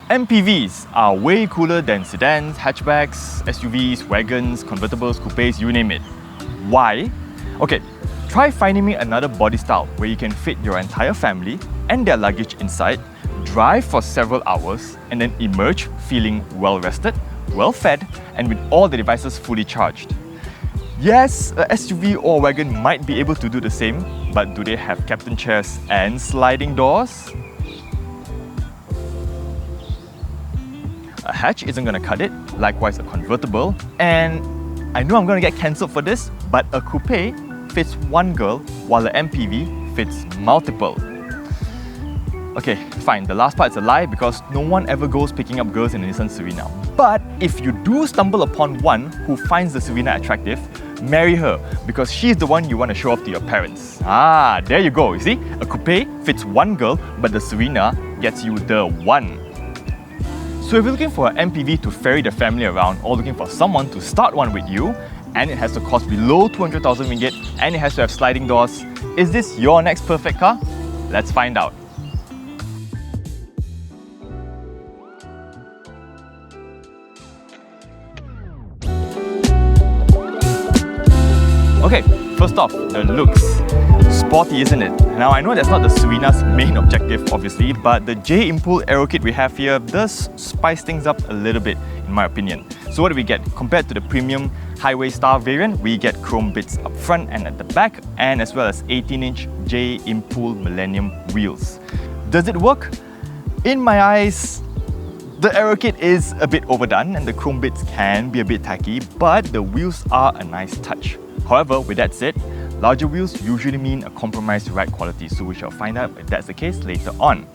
MPVs are way cooler than sedans, hatchbacks, SUVs, wagons, convertibles, coupes, you name it. Why? Okay, try finding me another body style where you can fit your entire family and their luggage inside, drive for several hours, and then emerge feeling well rested, well fed, and with all the devices fully charged. Yes, a SUV or a wagon might be able to do the same, but do they have captain chairs and sliding doors? A hatch isn't gonna cut it, likewise a convertible, and I know I'm gonna get cancelled for this, but a coupe fits one girl while the MPV fits multiple. Okay, fine, the last part is a lie because no one ever goes picking up girls in a Nissan Serena. But if you do stumble upon one who finds the Serena attractive, marry her because she's the one you want to show off to your parents. Ah, there you go, you see? A coupe fits one girl, but the Serena gets you the one. So if you're looking for an MPV to ferry the family around or looking for someone to start one with you, and it has to cost below 200,000 ringgit and it has to have sliding doors, is this your next perfect car? Let's find out. Okay, first off, the looks. Sporty, isn't it? Now I know that's not the Serena's main objective obviously, but the J Impul Aero Kit we have here does spice things up a little bit in my opinion. So what do we get? Compared to the premium Highway Star variant, we get chrome bits up front and at the back, and as well as 18-inch J Impul Millennium wheels. Does it work? In my eyes, the Aero Kit is a bit overdone and the chrome bits can be a bit tacky, but the wheels are a nice touch. However, with that said, larger wheels usually mean a compromised ride quality, so we shall find out if that's the case later on.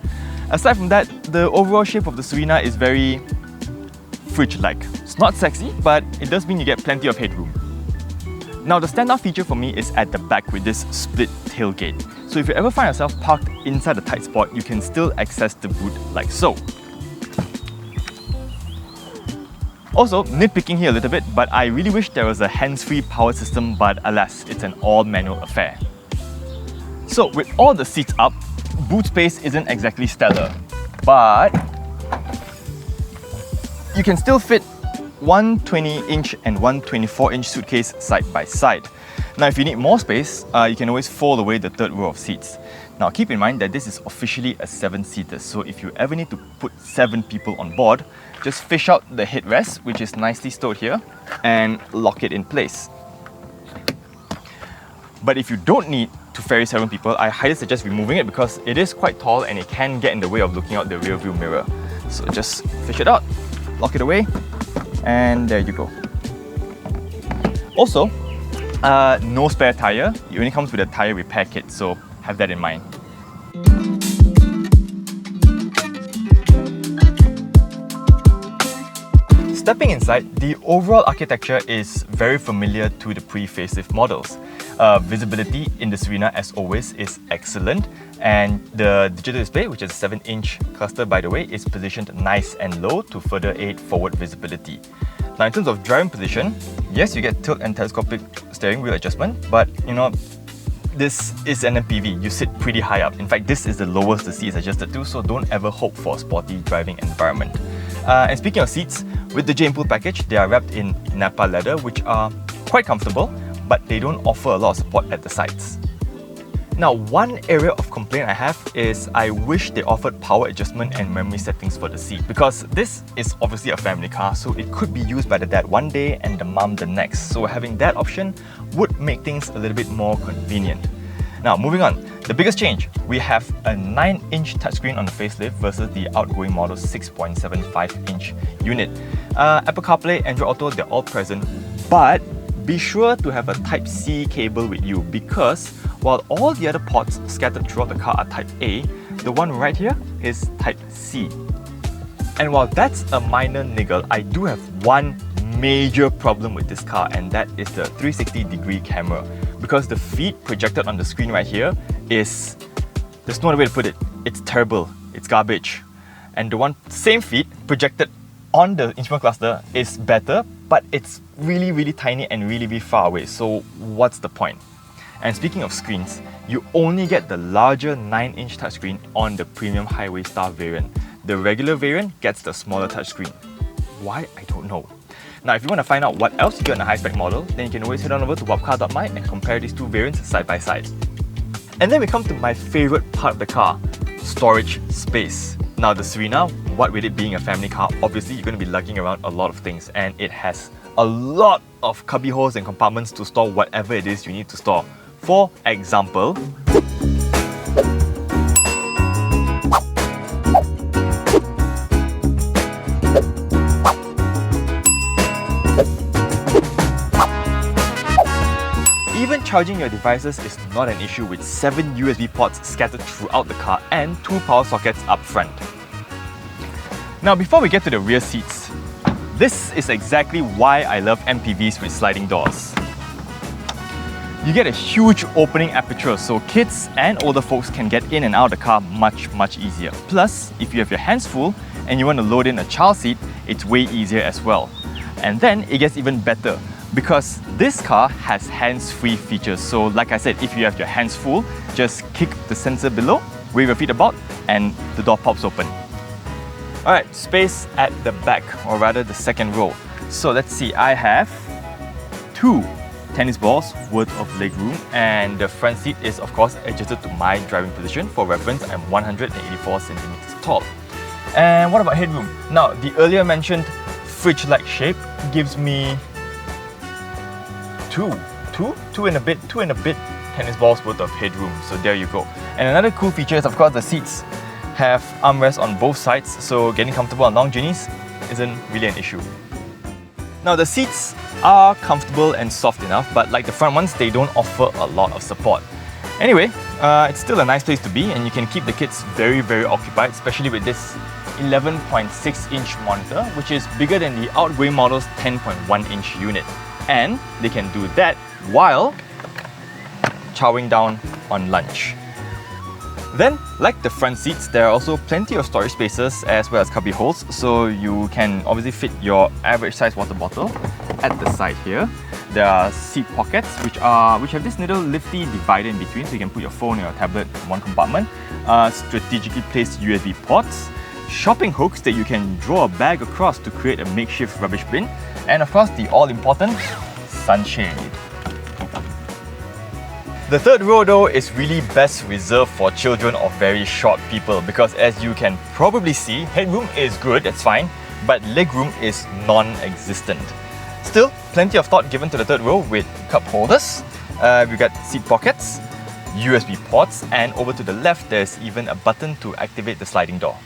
Aside from that, the overall shape of the Serena is very fridge-like. It's not sexy, but it does mean you get plenty of headroom. Now the standout feature for me is at the back with this split tailgate. So if you ever find yourself parked inside a tight spot, you can still access the boot like so. Also, nitpicking here a little bit, but I really wish there was a hands-free power system, but alas, it's an all-manual affair. So with all the seats up, boot space isn't exactly stellar, but you can still fit one 20-inch and one 24-inch suitcase side by side. Now if you need more space, you can always fold away the third row of seats. Now keep in mind that this is officially a 7-seater, so if you ever need to put 7 people on board, just fish out the headrest, which is nicely stowed here, and lock it in place. But if you don't need to ferry 7 people, I highly suggest removing it because it is quite tall and it can get in the way of looking out the rear view mirror. So just fish it out, lock it away, and there you go. Also, no spare tyre. It only comes with a tyre repair kit, so have that in mind. Stepping inside, the overall architecture is very familiar to the pre-facelift models. Visibility in the Serena, as always, is excellent, and the digital display, which is a 7-inch cluster by the way, is positioned nice and low to further aid forward visibility. Now in terms of driving position, yes, you get tilt and telescopic steering wheel adjustment, but you know, this is an MPV, you sit pretty high up. In fact, this is the lowest the seat is adjusted to, so don't ever hope for a sporty driving environment. And speaking of seats, with the J Impul package, they are wrapped in Nappa leather, which are quite comfortable, but they don't offer a lot of support at the sides. Now, one area of complaint I have is I wish they offered power adjustment and memory settings for the seat, because this is obviously a family car, so it could be used by the dad one day and the mum the next. So having that option would make things a little bit more convenient. Now, moving on, the biggest change, we have a 9-inch touchscreen on the facelift versus the outgoing model's 6.75-inch unit. Apple CarPlay, Android Auto, they're all present, but be sure to have a Type-C cable with you because while all the other ports scattered throughout the car are Type-A, the one right here is Type-C. And while that's a minor niggle, I do have one major problem with this car, and that is the 360-degree camera. Because the feed projected on the screen right here is, there's no other way to put it, it's terrible, it's garbage. And the same feed projected on the instrument cluster is better, but it's really tiny and really far away, so what's the point? And speaking of screens, you only get the larger 9-inch touchscreen on the premium Highway Star variant. The regular variant gets the smaller touchscreen. Why? I don't know. Now, if you want to find out what else you get on a high-spec model, then you can always head on over to WapCar.my and compare these two variants side by side. And then we come to my favourite part of the car, storage space. Now the Serena, what with it being a family car, obviously you're going to be lugging around a lot of things, and it has a lot of cubby holes and compartments to store whatever it is you need to store. For example, even charging your devices is not an issue with 7 USB ports scattered throughout the car and 2 power sockets up front. Now before we get to the rear seats, this is exactly why I love MPVs with sliding doors. You get a huge opening aperture so kids and older folks can get in and out of the car much easier. Plus, if you have your hands full and you want to load in a child seat, it's way easier as well. And then it gets even better, because this car has hands-free features. So like I said, if you have your hands full, just kick the sensor below, wave your feet about, and the door pops open. Alright, space at the back, or rather the second row. So let's see, I have 2 tennis balls worth of legroom, and the front seat is of course adjusted to my driving position. For reference, I'm 184 centimeters tall. And what about headroom? Now, the earlier mentioned fridge-like shape gives me two and a bit tennis balls worth of headroom. So there you go. And another cool feature is of course the seats have armrests on both sides, so getting comfortable on long journeys isn't really an issue. Now the seats are comfortable and soft enough, but like the front ones, they don't offer a lot of support. Anyway, it's still a nice place to be, and you can keep the kids very occupied, especially with this 11.6-inch monitor, which is bigger than the outgoing model's 10.1-inch unit. And they can do that while chowing down on lunch. Then, like the front seats, there are also plenty of storage spaces as well as cubby holes, so you can obviously fit your average size water bottle at the side here. There are seat pockets which have this little lifty divider in between, so you can put your phone or your tablet in one compartment. Strategically placed USB ports, shopping hooks that you can draw a bag across to create a makeshift rubbish bin, and of course the all-important sunshade. The third row though is really best reserved for children or very short people, because as you can probably see, headroom is good, that's fine, but legroom is non-existent. Still, plenty of thought given to the third row with cup holders. We've got seat pockets, USB ports, and over to the left there's even a button to activate the sliding door.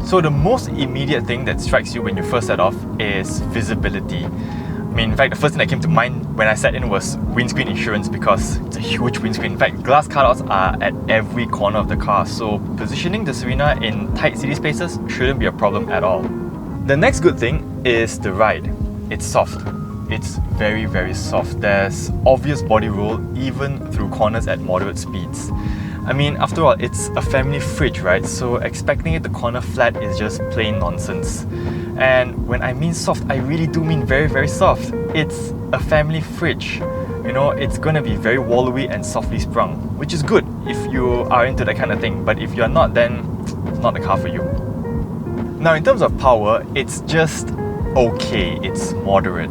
So the most immediate thing that strikes you when you first set off is visibility. I mean, in fact, the first thing that came to mind when I sat in was windscreen insurance, because it's a huge windscreen. In fact, glass cutouts are at every corner of the car, so positioning the Serena in tight city spaces shouldn't be a problem at all. The next good thing is the ride. It's soft. It's very soft. There's obvious body roll even through corners at moderate speeds. I mean, after all, it's a family fridge, right? So expecting it to corner flat is just plain nonsense. And when I mean soft, I really do mean very soft. It's a family fridge. You know, it's gonna be very wallowy and softly sprung, which is good if you are into that kind of thing. But if you're not, then it's not the car for you. Now, in terms of power, it's just okay. It's moderate.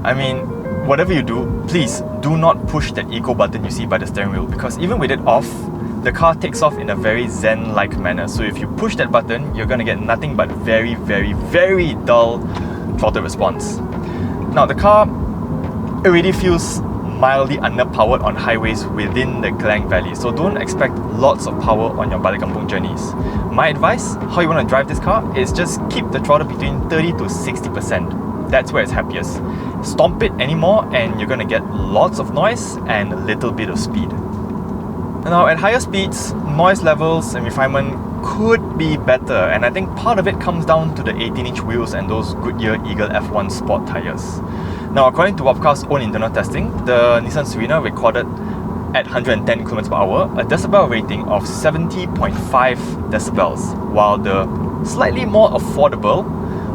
I mean, whatever you do, please do not push that eco button you see by the steering wheel, because even with it off, the car takes off in a very zen-like manner. So if you push that button, you're gonna get nothing but very dull throttle response. Now the car already feels mildly underpowered on highways within the Klang Valley, so don't expect lots of power on your balik kampung journeys. My advice, how you want to drive this car, is just keep the throttle between 30 to 60%. That's where it's happiest. Stomp it anymore and you're gonna get lots of noise and a little bit of speed. Now at higher speeds, noise levels and refinement could be better, and I think part of it comes down to the 18-inch wheels and those Goodyear Eagle F1 Sport tyres. Now according to WapCar's own internal testing, the Nissan Serena recorded at 110 km/h a decibel rating of 70.5 decibels, while the slightly more affordable,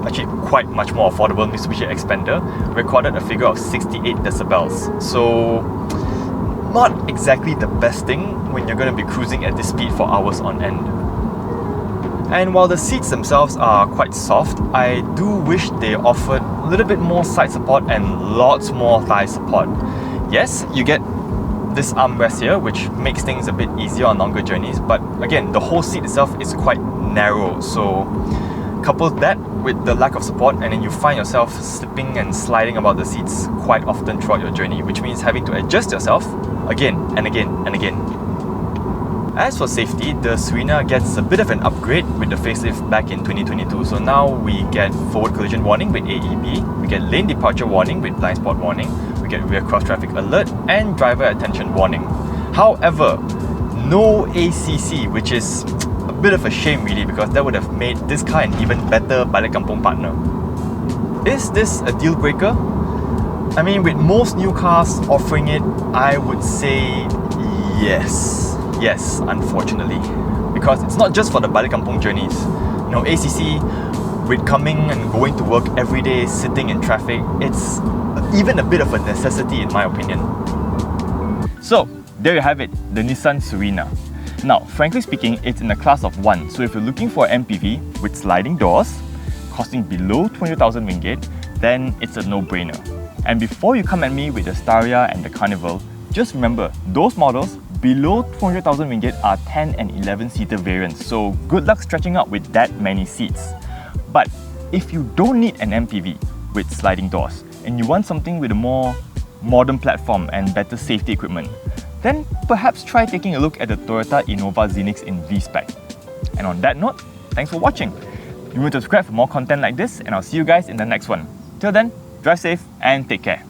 actually quite much more affordable Mitsubishi Xpander recorded a figure of 68 decibels. So not exactly the best thing when you're going to be cruising at this speed for hours on end. And while the seats themselves are quite soft, I do wish they offered a little bit more side support and lots more thigh support. Yes, you get this armrest here, which makes things a bit easier on longer journeys, but again, the whole seat itself is quite narrow, so couple that with the lack of support and then you find yourself slipping and sliding about the seats quite often throughout your journey, which means having to adjust yourself again and again and again. As for safety, the Serena gets a bit of an upgrade with the facelift back in 2022. So now we get forward collision warning with AEB, we get lane departure warning with blind spot warning, we get rear cross traffic alert and driver attention warning. However, no ACC, which is a bit of a shame really, because that would have made this car an even better balik kampung partner. Is this a deal breaker? I mean, with most new cars offering it, I would say yes. Yes, unfortunately. Because it's not just for the balik kampung journeys. You know, ACC, with coming and going to work every day, sitting in traffic, it's even a bit of a necessity in my opinion. So, there you have it, the Nissan Serena. Now, frankly speaking, it's in a class of 1, so if you're looking for an MPV with sliding doors, costing below 20,000 ringgit, then it's a no-brainer. And before you come at me with the Staria and the Carnival, just remember, those models below 200,000 ringgit are 10 and 11 seater variants, so good luck stretching out with that many seats. But if you don't need an MPV with sliding doors and you want something with a more modern platform and better safety equipment, then perhaps try taking a look at the Toyota Innova Zenix in V-Spec. And on that note, thanks for watching. Remember to subscribe for more content like this, and I'll see you guys in the next one. Till then, drive safe and take care.